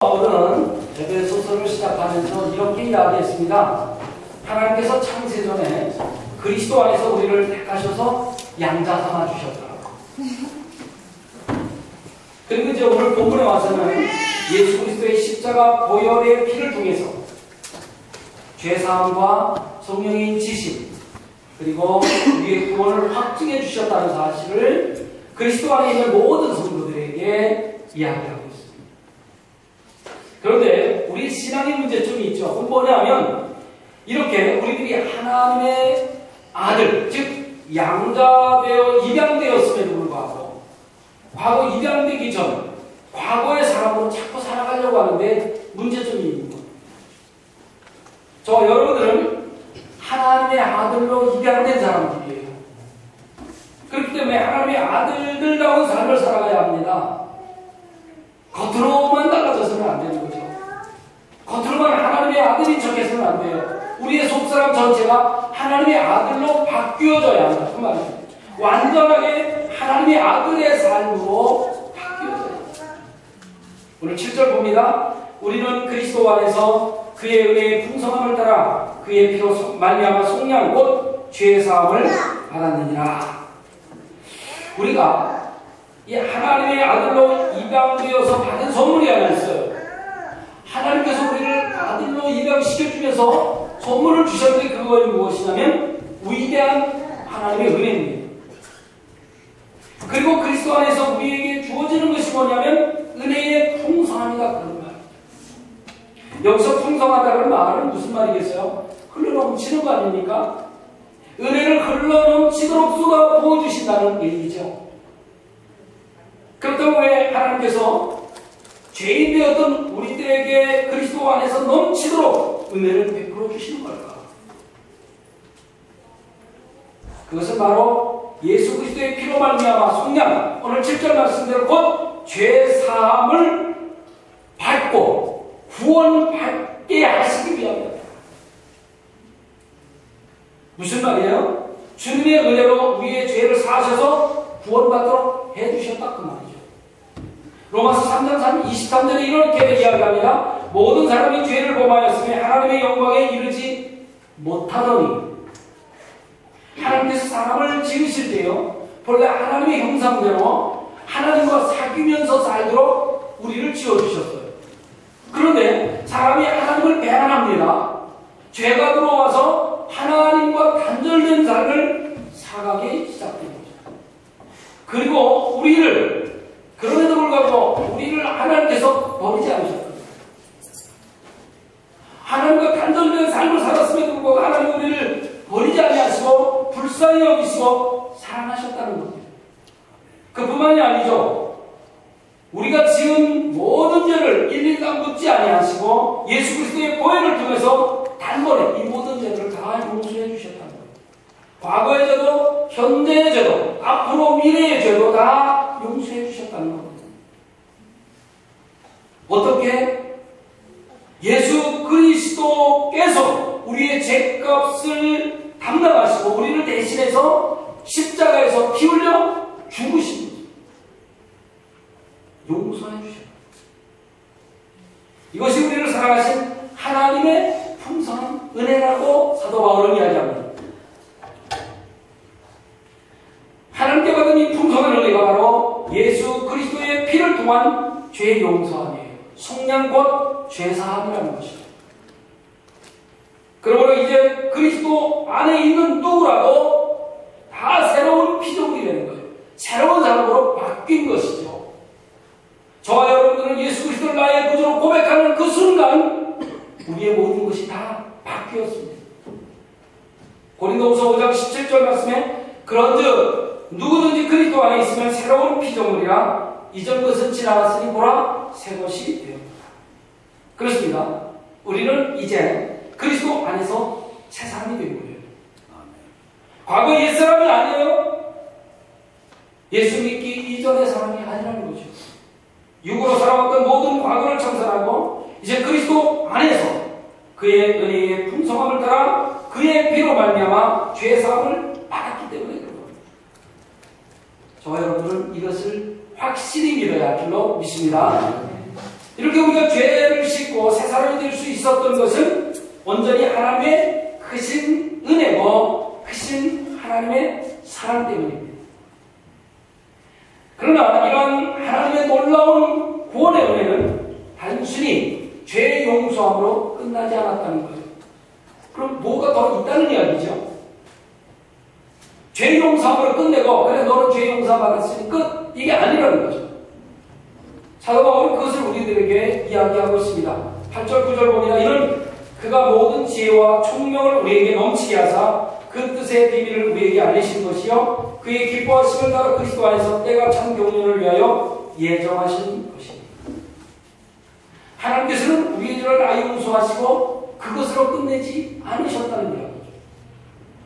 바울은 에베소서를 시작하면서 이렇게 이야기했습니다. 하나님께서 창세전에 그리스도 안에서 우리를 택하셔서 양자 삼아 주셨다. 그리고 이제 오늘 본문에 와서는 예수 그리스도의 십자가 보혈의 피를 통해서 죄사함과 성령의 지식 그리고 우리의 구원을 확증해 주셨다는 사실을 그리스도 안에 있는 모든 성도들에게 이야기하고 있습니다. 그런데 우리 신앙의 문제점이 있죠. 그건 뭐냐면 이렇게 우리들이 하나님의 아들, 즉 양자되어 입양되었음에도 불구하고 과거 입양되기 전 과거의 사람으로 자꾸 살아가려고 하는데 문제점이 있는 거예요. 저 여러분들은 하나님의 아들로 입양된 사람들이에요. 그렇기 때문에 하나님의 아들들다운 삶을 살아가야 합니다. 겉으로만 달라져서는 안 되는 거죠. 겉으로만 하나님의 아들인 척해서는 안 돼요. 우리의 속사람 전체가 하나님의 아들로 바뀌어져야 한다. 그 말이에요. 완전하게 하나님의 아들의 삶으로 바뀌어져야 한다. 오늘 7절 봅니다. 우리는 그리스도 안에서 그의 은혜의 풍성함을 따라 그의 피로 말미암아 속량 곧 죄사함을 받았느니라. 우리가 이 하나님의 아들로 입양되어서 받은 선물이 하나 있어요. 하나님께서 우리를 아들로 입양시켜주면서 선물을 주셨는데 그것이 무엇이냐면 위대한 하나님의 은혜입니다. 그리고 그리스도 안에서 우리에게 주어지는 것이 뭐냐면 은혜의 풍성함이다. 그런 말. 여기서 풍성하다는 말은 무슨 말이겠어요? 흘러넘치는 거 아닙니까? 은혜를 흘러넘치도록 쏟아 부어주신다는 얘기죠. 그렇다면 왜 하나님께서 죄인 되었던 우리들에게 그리스도 안에서 넘치도록 은혜를 베풀어 주시는 걸까? 그것은 바로 예수 그리스도의 피로 말미암아 속량, 오늘 7절 말씀대로 곧 죄사함을 받고 구원받게 하시기 위함이다. 무슨 말이에요? 주님의 은혜로 우리의 죄를 사하셔서 구원받도록 해주셨다 그 말이죠. 로마서 3장 23절에 이렇게 이야기합니다. 모든 사람이 죄를 범하였으며 하나님의 영광에 이르지 못하더니 하나님께서 사람을 지으실 때요 본래 하나님의 형상대로 하나님과 사귀면서 살도록 우리를 지어주셨어요. 그런데 사람이 하나님을 배반합니다. 죄가 들어와서 하나님과 단절된 삶을 살아가기 시작된 거죠. 그리고 그럼에도 불구하고 우리를 하나님께서 버리지 않으셨거든요. 하나님과 단절된 삶을 살았음에도 불구하고 하나님 우리를 버리지 아니하시고 불쌍히 여기시고 사랑하셨다는 겁니다. 그뿐만이 아니죠. 우리가 지은 모든 죄를 일일다 묻지 아니하시고 예수 그리스도의 보혈을 통해서 단번에 이 모든 죄를 다 용서해 주셨다는 거예요. 과거의 죄도 현재의 죄도 앞으로 미래의 죄도 다 용서해 주셨다는 겁니다. 어떻게? 예수 그리스도께서 우리의 죄값을 담당하시고 우리를 대신해서 십자가에서 피 흘려 죽으신 거죠. 용서해 주셨다. 이것이 우리를 사랑하신 하나님의 풍성한 은혜라고 사도 바울은 이야기합니다. 하나님께 받은 이 풍성한 은혜가 바로 예수 그리스도의 피를 통한 죄 용서함이에요. 속량 곧 죄사함이라는 것이죠. 그러므로 이제 그리스도 안에 있는 누구라도 다 새로운 피조물이 되는 거예요. 새로운 사람으로 바뀐 것이죠. 저와 여러분들은 예수 그리스도를 나의 구주로 고백하는 그 순간 우리의 모든 것이 다 바뀌었습니다. 고린도후서 5장 17절 말씀에 그런즉 누구든지 그리스도 안에 있으면 새로운 피조물이라 이전 것은 지나갔으니 보라 새 것이 되었다. 그렇습니다. 우리는 이제 그리스도 안에서 새 사람이 된 거예요. 과거 옛사람이 아니에요. 예수 믿기 이전의 사람이 아니라는 거죠. 육으로 살아왔던 모든 과거를 청산하고 이제 그리스도 안에서 그의 은혜의 풍성함을 따라 그의 피로 말미암아 죄사함을 받았기 때문에 그런 겁니다. 저와 여러분은 이것을 확실히 믿어야 할 줄로 믿습니다. 이렇게 우리가 죄를 씻고 새 사람이 될 수 있었던 것은 온전히 하나님의 크신 은혜고 크신 하나님의 사랑 때문입니다. 그러나 이러한 하나님의 놀라운 구원의 은혜는 단순히 죄 용서함으로 끝나지 않았다는 거예요. 그럼 뭐가 더 있다는 이야기죠? 죄 용서함으로 끝내고 그래 너는 죄 용서 받았으니 끝, 이게 아니라는 거죠. 사도 바울은 그것을 우리들에게 이야기하고 있습니다. 8절 9절 보면 이는 그가 모든 지혜와 총명을 우리에게 넘치게 하사 그 뜻의 비밀을 우리에게 알리신 것이요 그의 기뻐하심을 따라 그리스도 안에서 때가 참 경륜을 위하여 예정하신 것입니다. 하나님께서는 우리의 죄를 아예 용서하시고 그것으로 끝내지 않으셨다는 이야기죠.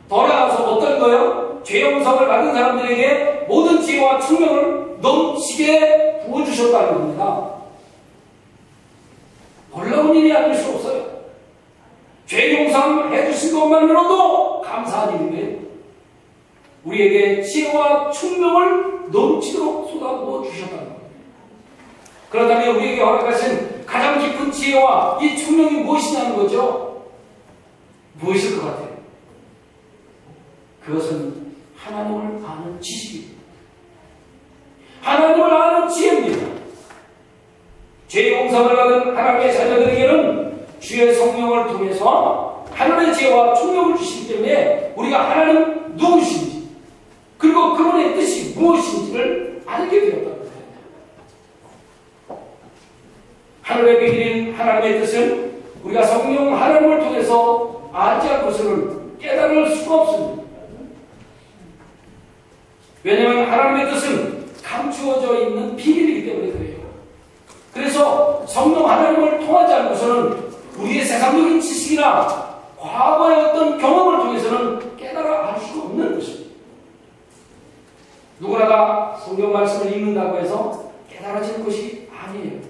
더 나아가서 어떤 거요? 죄 용서를 받은 사람들에게 모든 지혜와 총명을 넘치게 부어주셨다는 겁니다. 놀라운 일이 아닐 수 없어요. 죄 용서해 주신 것만으로도 감사한 일인데 우리에게 지혜와 총명을 넘치도록 쏟아부어 주셨다는 겁니다. 그렇다면 우리에게 허락하신 가장 깊은 지혜와 이 총명이 무엇이냐는 거죠? 무엇일 것 같아요? 그것은 하나님을 아는 지식입니다. 하나님을 아는 지혜입니다. 죄 용서를 받은 하나님의 자녀들에게는 주의 성령을 통해서 하나님의 지혜와 총명을 주시기 때문에 우리가 하나님 누구신지 그리고 그분의 뜻이 무엇인지를 알게 되었다는 거예요. 하늘의 비밀인 하나님의 뜻은 우리가 성령 하나님을 통해서 알지 않고서는 깨달을 수가 없습니다. 왜냐하면 하나님의 뜻은 감추어져 있는 비밀이기 때문에 그래요. 그래서 성령 하나님을 통하지 않고서는 우리의 세상적인 지식이나 과거의 어떤 경험을 통해서는 깨달아 알 수가 없는 것입니다. 누구나 다 성경 말씀을 읽는다고 해서 깨달아지는 것이 아니에요.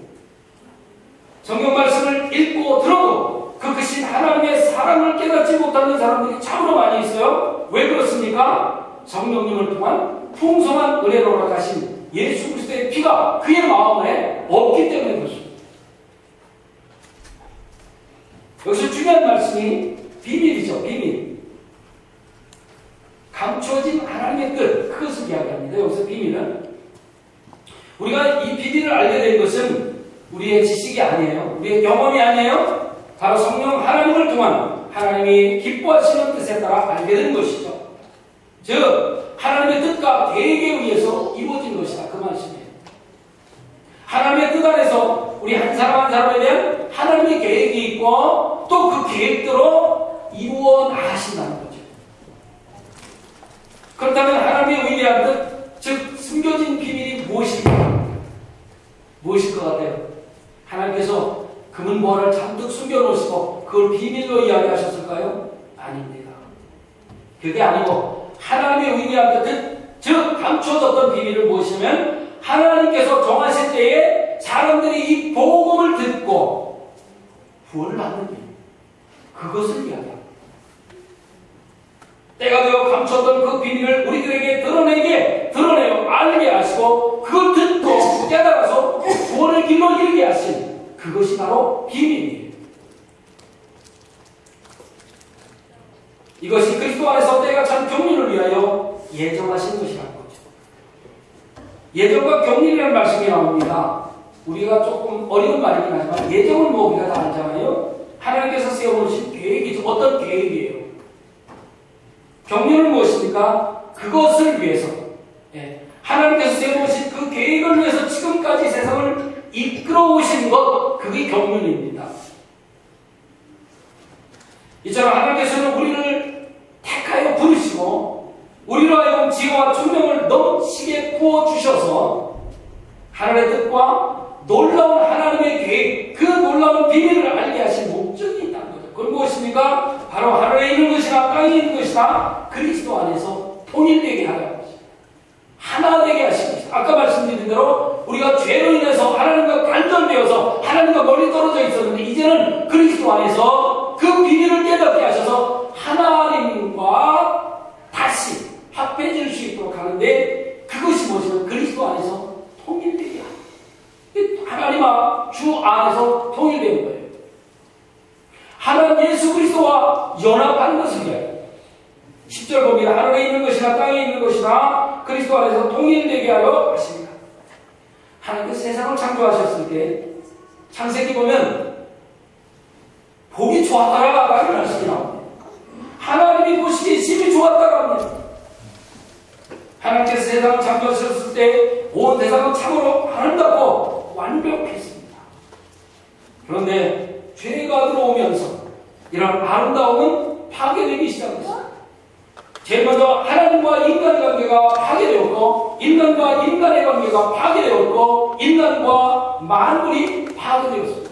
성경 말씀을 읽고 들어도 그 크신 하나님의 사랑을 깨닫지 못하는 사람들이 참으로 많이 있어요. 왜 그렇습니까? 성령님을 통한 풍성한 은혜로 허락하신 예수 그리스도의 피가 그의 마음에 없기 때문에 그렇습니다. 여기서 중요한 말씀이 비밀이죠. 비밀. 감춰진 하나님의 뜻, 그것을 이야기합니다. 여기서 비밀은 우리가 이 비밀을 알게 된 것은 우리의 지식이 아니에요. 우리의 경험이 아니에요. 바로 성령 하나님을 통한 하나님이 기뻐하시는 뜻에 따라 알게 된 것이죠. 즉 하나님의 뜻과 계획에 의해서 이루어진 것이다. 그 말씀이에요. 하나님의 뜻 안에서 우리 한 사람 한 사람에 대한 하나님의 계획이 있고 또 그 계획대로 이루어 나가신다는 거죠. 그렇다면 하나님의 위대한 뜻, 즉 숨겨진 비밀이 무엇일까? 무엇일 것 같아요? 하나님께서 금은보화를 잔뜩 숨겨놓으시고 그걸 비밀로 이야기하셨을까요? 아닙니다. 그게 아니고 하나님의 위대한 뜻은 즉 감춰졌던 비밀을 무엇이냐면 하나님께서 정하실 때에 사람들이 이 복음을 듣고 구원을 받는 일, 그것을 이야기합니다. 때가 되어 감췄던 그 비밀을 우리들에게 드러내어 알게 하시고 그걸 듣고 깨달아서 구원의 길로 이르게 하신 그것이 바로 비밀이에요. 이것이 그리스도 안에서 때가 찬 경륜을 위하여 예정하신 것이라는 거죠. 예정과 경륜이라는 말씀이 나옵니다. 우리가 조금 어려운 말이긴 하지만 예정은 뭐 우리가 다 알잖아요. 하나님께서 세워놓으신 계획이죠. 어떤 계획이에요? 경륜은 무엇입니까? 그것을 위해서 하나님께서 세워놓으신 그 계획을 위해서 지금까지 세상을 이끌어오신 것, 그게 경륜입니다. 이처럼 하나님께서는 우리를 택하여 부르시고 우리로 하여금 지혜와 총명을 넘치게 부어주셔서 하나님의 뜻과 놀라운 하나님의 계획, 그 놀라운 비밀을 알게 하신 목적이 있다는 거죠. 그건 무엇입니까? 바로 하늘에 있는 것이나 땅에 있는 것이나 그리스도 안에서 통일되게 하라는 것입니다. 하나 되게 하신 것입니다. 아까 말씀드린 대로 우리가 죄로 인해서 하나님과 단절되어서 하나님과 멀리 떨어져 있었는데 이제는 그리스도 안에서 그 비밀을 깨닫게 하셔서 하나님과 다시 합해질 수 있도록 하는데 그것이 무엇이냐면 그리스도 안에서 통일되게 하는 하나님과 주 안에 통일되는 거예요. 하나님 예수 그리스도와 연합하는 것을 이야기합니다. 10절 봅니다. 하늘에 있는 것이나 땅에 있는 것이나 그리스도 안에서 통일되게 하여 하십니다. 하나님께서 세상을 창조하셨을 때 창세기 보면 보기 좋았다라는 말씀이 나옵니다. 하나님이 보시기에 심히 좋았다고 합니다. 하나님께서 세상을 창조하셨을 때 온 세상은 참으로 아름답고 완벽했습니다. 그런데 죄가 들어오면서 이런 아름다움은 파괴되기 시작했습니다. 제일 먼저 하나님과 인간의 관계가 파괴되었고, 인간과 인간의 관계가 파괴되었고, 인간과 만물이 파괴되었습니다.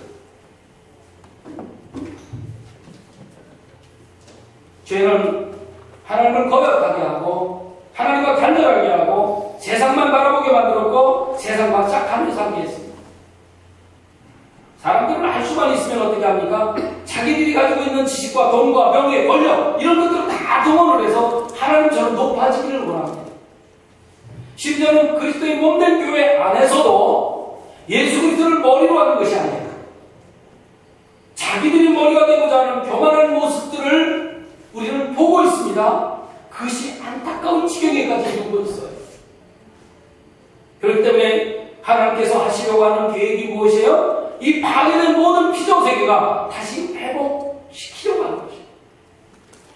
죄는 하나님을 거역하게 하고 하나님과 단절하게 하고 세상만 바라보게 만들었고 세상과 짝하며 살게 했습니다. 사람들은 알 수만 있으면 어떻게 합니까? 자기들이 가지고 있는 지식과 돈과 명예, 권력 이런 것들을 다 동원을 해서 하나님처럼 높아지기를 원합니다. 심지어는 그리스도의 몸된 교회 안에서도 예수 그리스도를 머리로 하는 것이 아니에요. 자기들이 머리가 되고자 하는 교만한 모습들을 우리는 보고 있습니다. 그것이 안타까운 지경에까지 이르고 있어요. 그렇기 때문에 하나님께서 하시려고 하는 계획이 무엇이에요? 이 파괴된 모든 피조 세계가 다시 회복시키려고 하는 것입니다.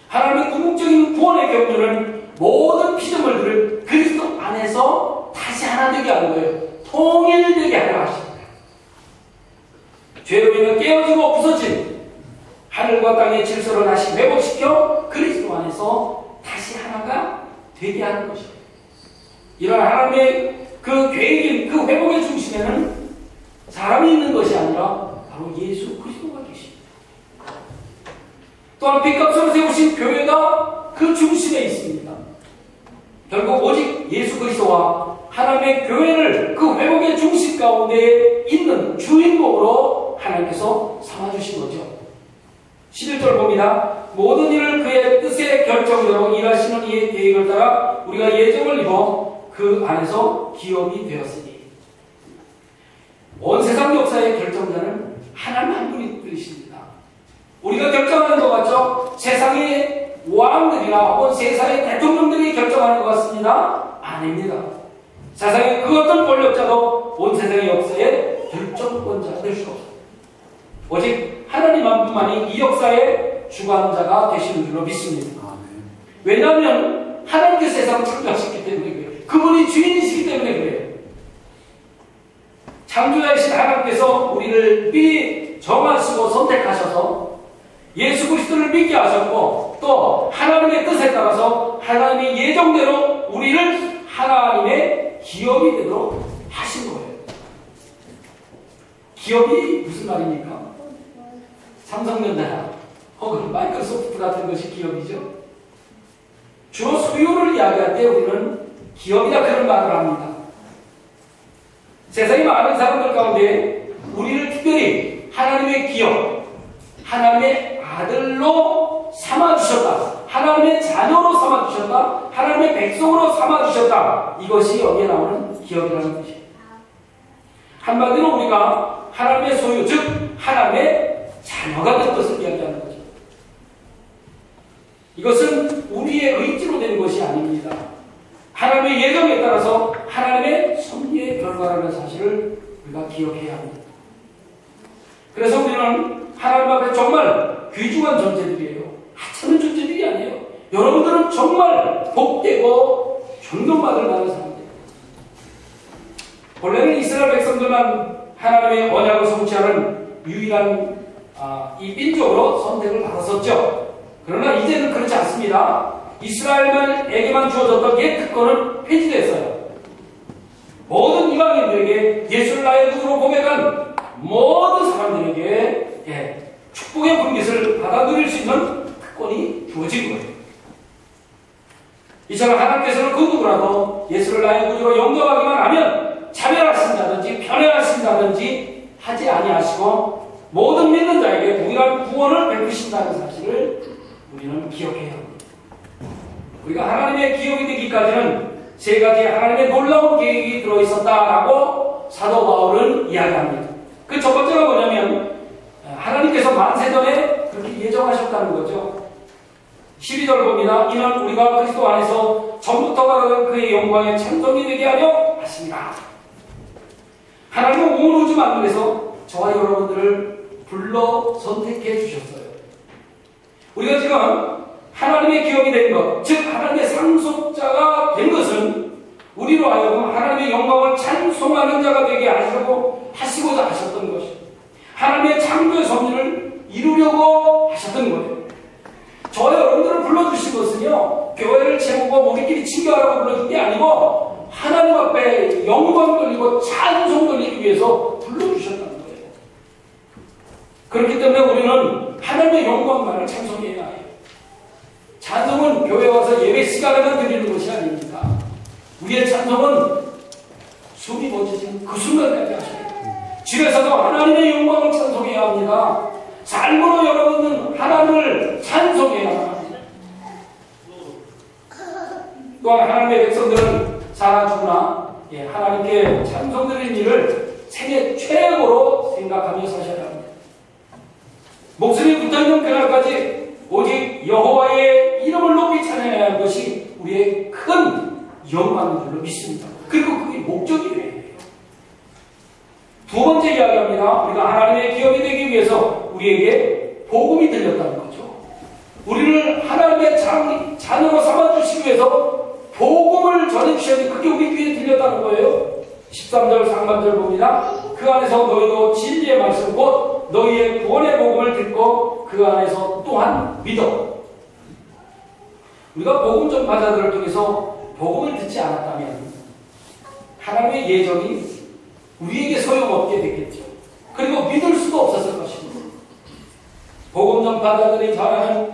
하나님의 궁극적인 구원의 경륜은 모든 피조물들을 그리스도 안에서 다시 하나 되게 하는 거예요. 통일되게 하려 하십니다. 죄로 인해 깨어지고 부서진 하늘과 땅의 질서를 다시 회복시켜 그리스도 안에서 다시 하나가 되게 하는 것입니다. 이런 하나님의 그 계획인 그 회복의 중심에는 사람이 있는 것이 아니라 바로 예수 그리스도가 계십니다. 또한 빚값으로 세우신 교회가 그 중심에 있습니다. 결국 오직 예수 그리스도와 하나님의 교회를 그 회복의 중심 가운데 있는 주인공으로 하나님께서 삼아주신 거죠. 11절 봅니다. 모든 일을 그의 뜻의 결정대로 일하시는 이의 계획을 따라 우리가 예정을 입어 그 안에서 기업이 되었으니. 온 세상 역사의 결정자는 하나님 한 분이십니다. 우리가 결정하는 것 같죠? 세상의 왕들이나 혹은 세상의 대통령들이 결정하는 것 같습니다. 아닙니다. 세상의 그 어떤 권력자도 온 세상의 역사의 결정권자가 될 수 없습니다. 오직 하나님 한 분만이 이 역사의 주관자가 되시는 줄로 믿습니다. 왜냐하면 하나님께서 세상을 창조하셨기 때문에 그래요. 그분이 주인이시기 때문에 그래요. 창조자이신 하나님께서 우리를 미리 정하시고 선택하셔서 예수 그리스도를 믿게 하셨고 또 하나님의 뜻에 따라서 하나님의 예정대로 우리를 하나님의 기업이 되도록 하신 거예요. 기업이 무슨 말입니까? 삼성전자나 혹은 마이크로소프트 같은 것이 기업이죠. 주로 소유를 이야기할 때 우리는 기업이다 그런 말을 합니다. 세상의 많은 사람들 가운데 우리를 특별히 하나님의 기업, 하나님의 아들로 삼아주셨다, 하나님의 자녀로 삼아주셨다, 하나님의 백성으로 삼아주셨다, 이것이 여기에 나오는 기업이라는 것입니다. 한마디로 우리가 하나님의 소유, 즉 하나님의 자녀가 된 것을 이야기하는 거죠. 이것은 우리의 의지로 된 것이 아닙니다. 하나님의 예정에 따라서 하나님의 섭리의 결과라는 사실을 우리가 기억해야 합니다. 그래서 우리는 하나님 앞에 정말 귀중한 존재들이에요. 하찮은 존재들이 아니에요. 여러분들은 정말 복되고 존경받을 만한 사람들이에요. 원래는 이스라엘 백성들만 하나님의 언약을 성취하는 유일한 이 민족으로 선택을 받았었죠. 그러나 이제는 그렇지 않습니다. 이스라엘에게만 주어졌던 옛 특권은 폐지됐어요. 모든 이방인들에게 예수를 나의 구주로 고백한 모든 사람들에게 축복의 분깃을 받아 누릴 수 있는 특권이 주어진 거예요. 이처럼 하나님께서는 그 누구라도 예수를 나의 구주로 영접하기만 하면 차별하신다든지 편애하신다든지 하지 아니하시고 모든 믿는 자에게 동일한 구원을 베푸신다는 사실을 우리는 기억해야 합니다. 우리가 하나님의 기업이 되기까지는 세 가지 하나님의 놀라운 계획이 들어있었다라고 사도 바울은 이야기합니다. 그 첫 번째가 뭐냐면 만세전에 그렇게 예정하셨다는 거죠. 12절 봅니다. 이는 우리가 그리스도 안에서 전부터가 그의 영광에 찬송이 되게 하려 하십니다. 하나님은 온 우주 만물에서 저와 여러분들을 불러 선택해 주셨어요. 우리가 지금 하나님의 기업이 된 것, 즉 하나님의 상속자가 된 것은 우리로 하여금 하나님의 영광을 찬송하는 자가 되게 하시고자 하셨던 것이죠. 하나님의 창조의 섭리를 이루려고 하셨던 거예요. 저와 여러분들을 불러주신 것은요, 교회를 채우고 우리끼리 친교하라고 불러준 게 아니고 하나님 앞에 영광 돌리고 찬송 돌리기 위해서 불러주셨다는 거예요. 그렇기 때문에 우리는 하나님의 영광만을 찬송해야 해요. 찬송은 교회 와서 예배 시간에만 드리는 것이 아닙니다. 우리의 찬송은 숨이 멎어지는 그 순간까지 하셔야 돼요. 집에서도 하나님의 영광을 찬송해야 합니다. 삶으로 여러분은 하나님을 찬송해야 합니다. 또한 하나님의 백성들은 사나 죽으나 하나님께 찬송 드리는 일을 생애 최고로 생각하며 사셔야 합니다. 목숨이 붙어있는 그날까지 오직 여호와의 이름을 높이 찬양해야 하는 것이 우리의 큰 영광인 줄로 믿습니다. 그리고 그게 목적이에요. 두 번째 이야기합니다. 우리가 하나님의 기업이 되기 위해서 우리에게 복음이 들렸다는 거죠. 우리를 하나님의 자녀로 삼아주시기 위해서 복음을 전해주셔야 돼. 그게 우리 귀에 들렸다는 거예요. 13절 상반절 봅니다. 그 안에서 너희도 진리의 말씀 곧 너희의 구원의 복음을 듣고 그 안에서 또한 믿어. 우리가 복음 전파자들을 통해서 복음을 듣지 않았다면 하나님의 예정이 우리에게 소용없게 됐겠죠. 그리고 믿을 수도 없었을 것입니다. 복음 전파자들이 전하는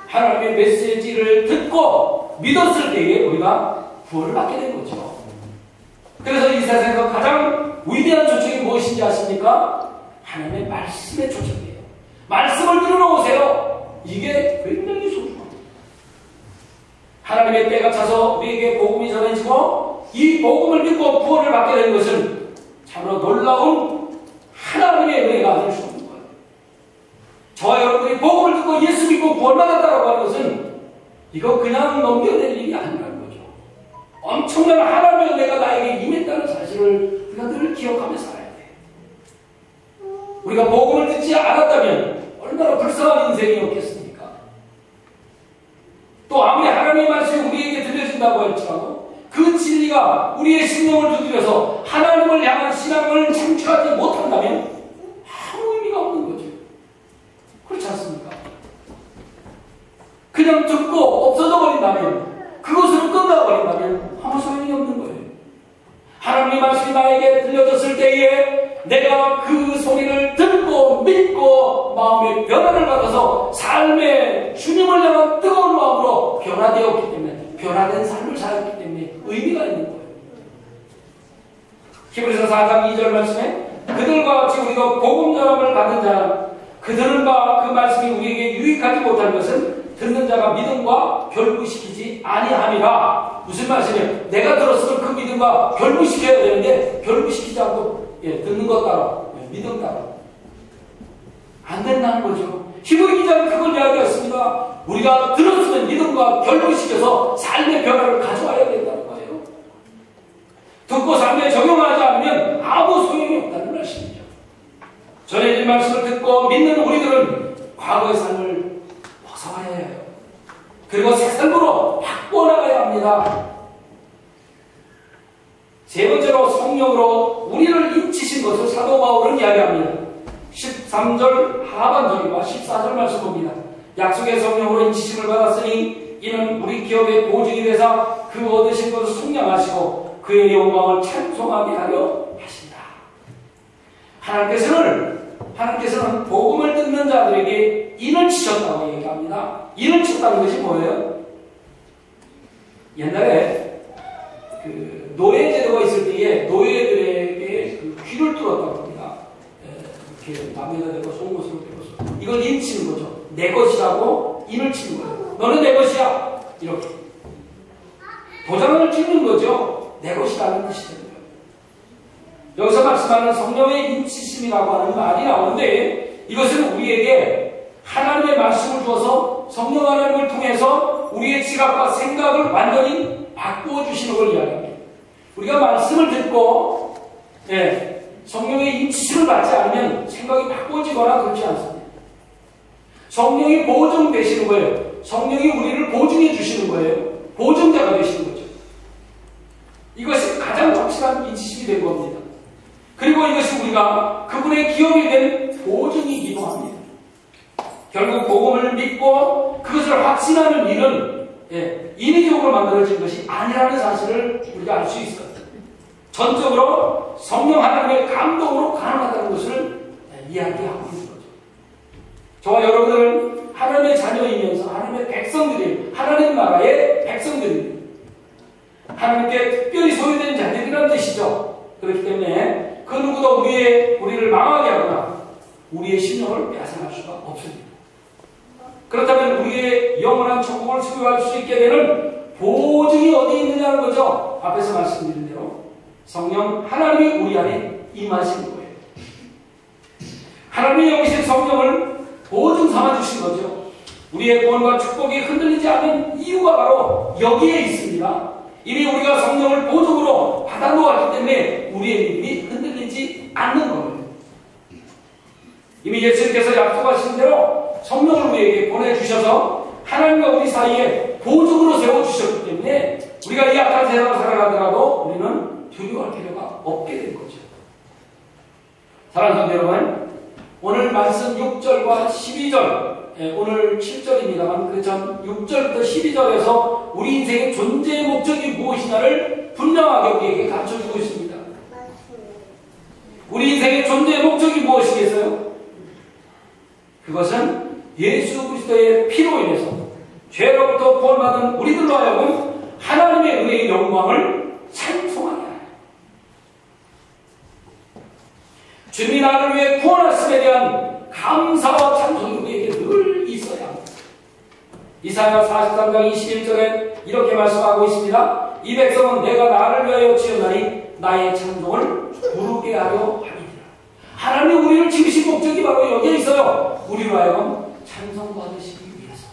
하나님의 메시지를 듣고 믿었을 때에 우리가 구원을 받게 된 거죠. 그래서 이 세상에서 가장 위대한 조청이 무엇인지 아십니까? 하나님의 말씀의 조청이에요. 말씀을 들어오세요. 이게 굉장히 소중합니다. 하나님의 때가 차서 우리에게 복음이 전해지고 이 복음을 믿고 구원을 받게 된 것은 참으로 놀라운 하나님의 은혜가 아닐 수 없는 거예요. 저와 여러분들이 복음을 듣고 예수 믿고 구원받았다고 하는 것은 이거 그냥 넘겨낼 일이 아니라는 거죠. 엄청난 하나님의 은혜가 나에게 임했다는 사실을 우리가 늘 기억하며 살아야 돼요. 우리가 복음을 듣지 않았다면 얼마나 불쌍한 인생이었겠습니까? 또 아무리 하나님의 말씀이 우리에게 들려진다고 할지라도 그 진리가 우리의 심령을 두드려서 하나님을 향한 신앙을 창출하지 못한다면 아무 의미가 없는 거죠. 그렇지 않습니까? 그냥 듣고 없어져 버린다면, 그것으로 끝나버린다면 아무 소용이 없는 거예요. 하나님의 말씀이 나에게 들려졌을 때에 내가 그 소리를 듣고 믿고 마음의 변화를 받아서 삶의 주님을 향한 뜨거운 마음으로 변화되었기 때문에, 변화된 삶을 살았기 때문에 의미가 있는 거예요. 히브리서 4장 2절 말씀에 그들과 같이 우리가 복음 전함을 받은 자, 그들과 그 말씀이 우리에게 유익하지 못한 것은 듣는 자가 믿음과 결부시키지 아니함이라. 무슨 말씀이에요? 내가 들었으면 그 믿음과 결부시켜야 되는데 결부시키지 않고 듣는 것 따라, 믿음 따라 안 된다는 거죠. 히브리 기자는 그걸 이야기했습니다. 우리가 들었으면 믿음과 결부시켜서 삶의 변화를 가져와야 된다는 거예요. 듣고 삶에 적용하지 않으면 아무 소용이 없다는 말씀이죠. 전해진 말씀을 듣고 믿는 우리들은 과거의 삶을 벗어나야 해요. 그리고 새 삶으로 바꿔나가야 합니다. 세 번째로 성령으로 우리를 인치신 것을 사도 바울은 이야기합니다. 13절 하반절과 14절 말씀 봅니다. 약속의 성령으로 인치심을 받았으니 이는 우리 기업의 보증이 되사 그 얻으신 것을 속량하시고 그의 영광을 찬송하게 하려 하신다. 하나님께서는 복음을 듣는 자들에게 인을 치셨다고 얘기합니다. 인을 쳤다는 것이 뭐예요? 옛날에 그 노예제도가 있을 때에 노예들에게 그 귀를 뚫었다고 합니다. 이렇게 나무에다 대고 송곳으로 대고 이걸 인 치는 거죠. 내 것이라고 인을 치는 거예요. 너는 내 것이야. 이렇게 도장을 찍는 거죠. 내 것이라는 뜻이 되는 거예요. 여기서 말씀하는 성령의 인치심이라고 하는 말이 나오는데 이것은 우리에게 하나님의 말씀을 주어서 성령 하나님을 통해서 우리의 지각과 생각을 완전히 바꾸어 주시는 걸 이야기합니다. 우리가 말씀을 듣고 성령의 인치심을 받지 않으면 생각이 바꿔지거나 그렇지 않습니다. 성령이 보증되시는 거예요. 성령이 우리를 보증해 주시는 거예요. 보증자가 되시는 거죠. 이것이 가장 확실한 인치심이 된 겁니다. 그리고 이것이 우리가 그분의 기업이 된 보증이기도 합니다. 결국 복음을 믿고 그것을 확신하는 일은 인위적으로 만들어진 것이 아니라는 사실을 우리가 알 수 있을 것 같아요. 전적으로 성령 하나님의 감동으로 가능하다는 것을 이야기하고 있는 거죠. 저와 여러분들은 하나님의 자녀이면서 하나님의 백성들이 하나님 나라의 백성들입니다. 하나님께 특별히 소유된 자들이라는 뜻이죠. 그렇기 때문에 그 누구도 우리를 망하게 하거나 우리의 신령을 빼앗아갈 수가 없습니다. 그렇다면 우리의 영원한 천국을 소유할 수 있게 되는 보증이 어디 있느냐는 거죠. 앞에서 말씀드린 대로 성령 하나님이 우리 안에 임하신 거예요. 하나님이 여기신 성령을 보증 삼아주신 거죠. 우리의 구원과 축복이 흔들리지 않는 이유가 바로 여기에 있습니다. 이미 우리가 성령을 보증으로 받아놓았기 때문에 우리의 믿음이 흔들리지 않는 겁니다. 이미 예수님께서 약속하신 대로 성령을 우리에게 보내주셔서 하나님과 우리 사이에 보증으로 세워주셨기 때문에 우리가 이 악한 세상을 살아가더라도 우리는 두려워할 필요가 없게 된 거죠. 사랑하는 성도 여러분, 오늘 말씀 6절과 12절, 오늘 7절입니다만 그 전 6절부터 12절에서 우리 인생의 존재의 목적이 무엇이냐를 분명하게 우리에게 가르쳐주고 있습니다. 우리 인생의 존재의 목적이 무엇이겠어요? 그것은 예수 그리스도의 피로 인해서 죄로부터 구원받은 우리들로 하여금 하나님의 은혜의 영광을 찬송하게 하라. 주님이 나를 위해 구원하심에 대한 감사와 찬송이 우리에게 늘 있어야 합니다. 이사야 43장 21절에 이렇게 말씀하고 있습니다. 이 백성은 내가 나를 위하여 지었나니 나의 찬송을 부르게 하려 하리라. 하나님이 우리를 지으신 목적이 바로 여기에 있어요. 우리로 하여금 찬송받으시기 위해서.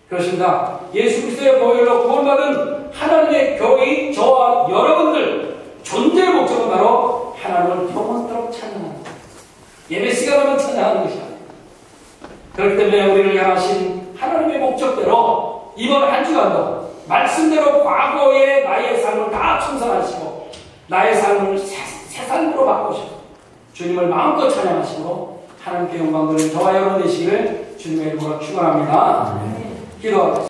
그렇습니다. 예수 그리스도의 보혈로 구원받은 하나님의 교회인 저와 여러분들 존재의 목적은 바로 하나님을 영원토록 찬양하는 것. 예배 시간하면 찬양하는 것이 아닙니다. 그렇기 때문에 우리를 향하신 하나님의 목적대로 이번 한 주간도 말씀대로 과거의 나의 삶을 다 청산하시고 나의 삶을 새 삶으로 바꾸시고 주님을 마음껏 찬양하시고 하나님께 영광 돌리는 저와 여러분 되시기를 주님의 이름으로 축원합니다. 기도하겠습니다.